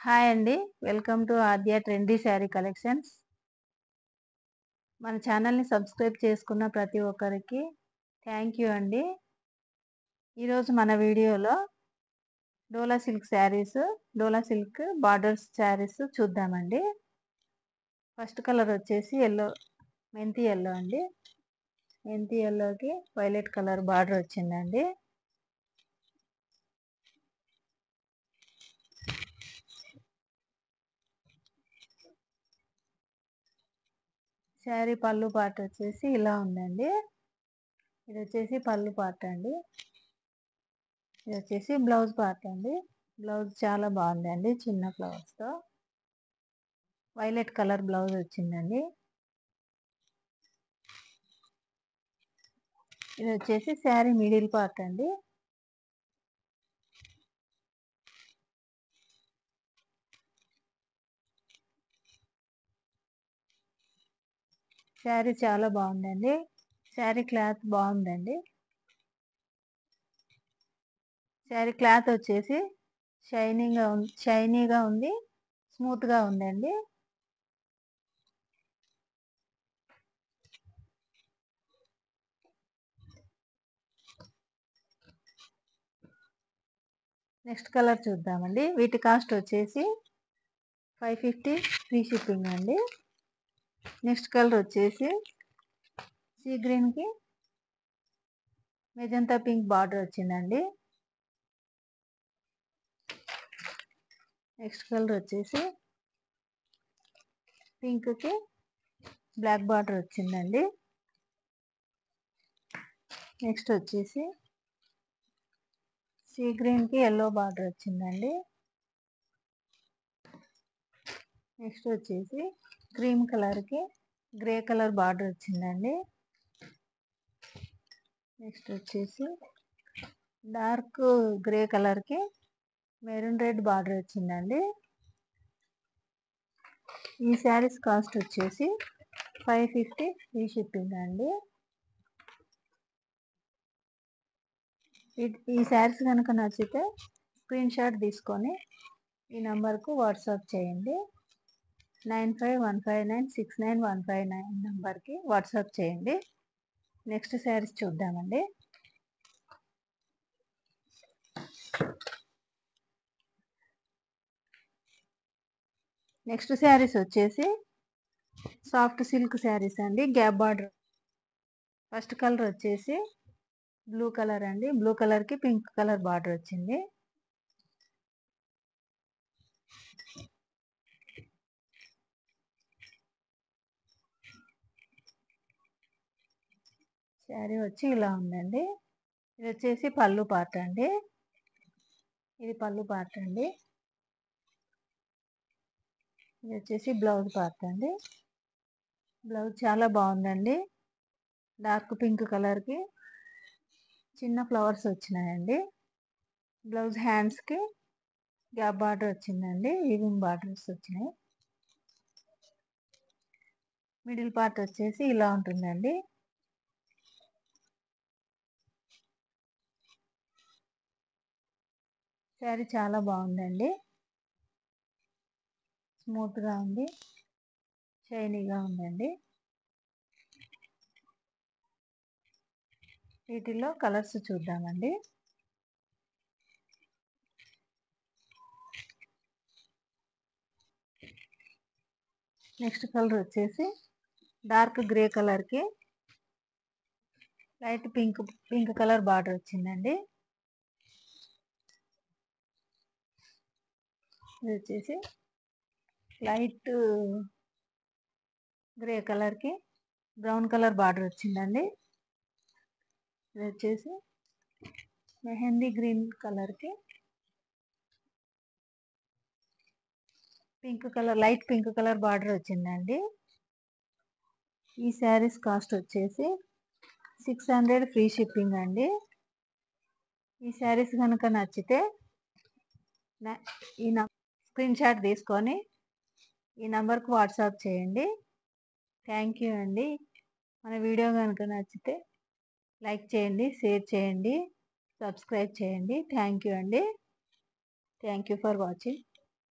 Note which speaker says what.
Speaker 1: Hi అండి. Welcome to Aadya trendy sari collections. మన ఛానల్‌ని సబ్స్క్రైబ్ చేసుకున్న ప్రతి ఒక్కరికి థ్యాంక్ యూ అండి. ఈరోజు మన వీడియోలో డోలా సిల్క్ శారీస్, డోలా సిల్క్ బార్డర్స్ శారీస్ చూద్దామండి. ఫస్ట్ కలర్ వచ్చేసి మెంతి యెల్లో అండి. మెంతి యెల్లోకి వైలెట్ కలర్ బార్డర్ వచ్చిందండి. శారీ పళ్ళు పార్ట్ వచ్చేసి ఇలా ఉందండి. ఇది వచ్చేసి పళ్ళు పార్ట్ అండి. ఇది వచ్చేసి బ్లౌజ్ పార్ట్ అండి. బ్లౌజ్ చాలా బాగుందండి, చిన్న ఫ్లవర్స్తో వైలెట్ కలర్ బ్లౌజ్ వచ్చిందండి. ఇది వచ్చేసి శారీ మిడిల్ పార్ట్ అండి. శారీ చాలా బాగుందండి. శారీ క్లాత్ బాగుందండి. శారీ క్లాత్ వచ్చేసి షైనీగా ఉంది, స్మూత్గా ఉందండి. నెక్స్ట్ కలర్ చూద్దామండి. వీటి కాస్ట్ వచ్చేసి 550 ఫ్రీ షిప్పింగ్ అండి. నెక్స్ట్ కలర్ వచ్చేసి సీ గ్రీన్కి మెజంతా పింక్ బార్డర్ వచ్చిందండి. నెక్స్ట్ కలర్ వచ్చేసి పింక్కి బ్లాక్ బార్డర్ వచ్చిందండి. నెక్స్ట్ వచ్చేసి సీ గ్రీన్కి ఎల్లో బార్డర్ వచ్చిందండి. నెక్స్ట్ వచ్చేసి క్రీమ్ కలర్కి గ్రే కలర్ బార్డర్ వచ్చిందండి. నెక్స్ట్ వచ్చేసి డార్క్ గ్రే కలర్కి మెరూన్ రెడ్ బార్డర్ వచ్చిందండి. ఈ శారీస్ కాస్ట్ వచ్చేసి 550 ఫ్రీ షిప్పింగ్ అండి. ఈ శారీస్ కనుక నచ్చితే స్క్రీన్ షాట్ తీసుకొని ఈ నంబర్కు వాట్సాప్ చేయండి. 9515969159 నంబర్కి వాట్సాప్ చేయండి. నెక్స్ట్ శారీస్ చూద్దామండి. నెక్స్ట్ శారీస్ వచ్చేసి సాఫ్ట్ సిల్క్ శారీస్ అండి, గ్యాప్ బార్డర్. ఫస్ట్ కలర్ వచ్చేసి బ్లూ కలర్ అండి. బ్లూ కలర్కి పింక్ కలర్ బార్డర్ వచ్చింది. శారీ వచ్చి ఇలా ఉందండి. ఇది వచ్చేసి పళ్ళు పార్ట్ అండి. ఇది పళ్ళు పార్ట్ అండి. ఇది వచ్చేసి బ్లౌజ్ పార్ట్ అండి. బ్లౌజ్ చాలా బాగుందండి. డార్క్ పింక్ కలర్కి చిన్న ఫ్లవర్స్ వచ్చినాయండి. బ్లౌజ్ హ్యాండ్స్కి గ్యాప్ బార్డర్ వచ్చిందండి. వీవింగ్ బార్డర్స్ వచ్చినాయి. మిడిల్ పార్ట్ వచ్చేసి ఇలా ఉంటుందండి. శారీ చాలా బాగుందండి. స్మూత్గా ఉంది, షైనీగా ఉందండి. వీటిల్లో కలర్స్ చూద్దామండి. నెక్స్ట్ కలర్ వచ్చేసి డార్క్ గ్రే కలర్కి లైట్ పింక్ కలర్ బార్డర్ వచ్చిందండి. ఇది వచ్చేసి లైట్ గ్రే కలర్కి బ్రౌన్ కలర్ బార్డర్ వచ్చిందండి. ఇది వచ్చేసి మెహందీ గ్రీన్ కలర్కి లైట్ పింక్ కలర్ బార్డర్ వచ్చిందండి. ఈ శారీస్ కాస్ట్ వచ్చేసి 600 ఫ్రీ షిప్పింగ్ అండి. ఈ శారీస్ కనుక నచ్చితే ఈ స్క్రీన్ షాట్ తీసుకొని ఈ నంబర్కు వాట్సాప్ చేయండి. థ్యాంక్ యూ అండి. మన వీడియో కనుక నచ్చితే లైక్ చేయండి, షేర్ చేయండి, సబ్స్క్రైబ్ చేయండి. థ్యాంక్ యూ అండి. Thank you for watching.